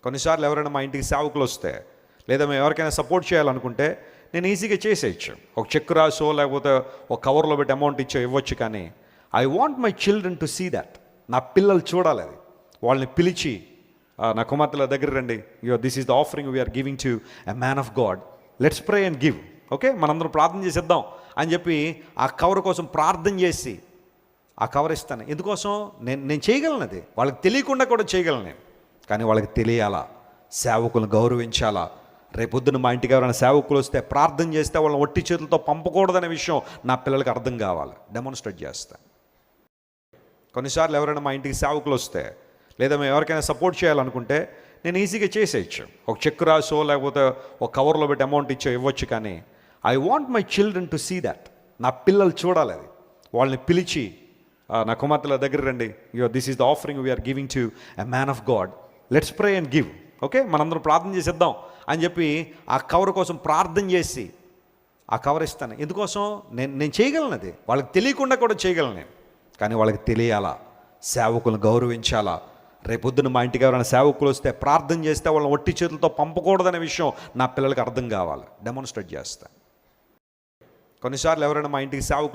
కొన్నిసార్లు ఎవరైనా మా ఇంటికి సేవకులు వస్తే, లేదా మేము ఎవరికైనా సపోర్ట్ చేయాలనుకుంటే నేను ఈజీగా చేసేయచ్చు. ఒక చెక్ రాసో లేకపోతే ఒక కవర్లో పెట్టి అమౌంట్ ఇవ్వచ్చు. కానీ I want my children to see that. నా పిల్లలు చూడాలి అది. వాళ్ళని పిలిచి, నా కుమార్తెల దగ్గర రండి, this is the offering we are giving to a man of God, let's pray and give. Okay, మనందరం ప్రార్థన చేసేద్దాం అని చెప్పి ఆ కవర్ కోసం ప్రార్థన చేసి ఆ కవర్ ఇస్తాను. ఎందుకోసం? నేను చేయగలను. అది వాళ్ళకి తెలియకుండా కూడా చేయగలను నేను. కానీ వాళ్ళకి తెలియాలా, సేవకులను గౌరవించాలా. రేపొద్దున మా ఇంటికి ఎవరైనా సేవకులు వస్తే ప్రార్థన చేస్తే వాళ్ళని ఒట్టి చేతులతో పంపకూడదనే విషయం నా పిల్లలకి అర్థం కావాలి. డెమాన్స్ట్రేట్ చేస్తాను. కొన్నిసార్లు ఎవరైనా మా ఇంటికి సేవకులు వస్తే, లేదా మేము ఎవరికైనా సపోర్ట్ చేయాలనుకుంటే నేను ఈజీగా చేసేయచ్చు. ఒక చెక్ రాసో లేకపోతే ఒక కవర్లో పెట్టి అమౌంట్ ఇవ్వచ్చు. కానీ I want my children to see that. నా పిల్లలు చూడాలి అది. వాళ్ళని పిలిచి, నా కుమార్తెల దగ్గర రండి, this is the offering we are giving to a man of God, let's pray and give. Okay, మనందరం ప్రార్థన చేసేద్దాం అని చెప్పి ఆ కవర్ కోసం ప్రార్థన చేసి ఆ కవర్ ఇస్తాను. ఎందుకోసం? నేను చేయగలను. అది వాళ్ళకి తెలియకుండా కూడా చేయగలను నేను. కానీ వాళ్ళకి తెలియాలా, సేవకులను గౌరవించాలా. రేపొద్దున మా ఇంటికి ఎవరైనా సేవకులు వస్తే ప్రార్థన చేస్తే వాళ్ళని ఒట్టి చేతులతో పంపకూడదనే విషయం నా పిల్లలకి అర్థం కావాలి. డెమాన్స్ట్రేట్ చేస్తాను. కొన్నిసార్లు ఎవరైనా మా ఇంటికి సేవకులు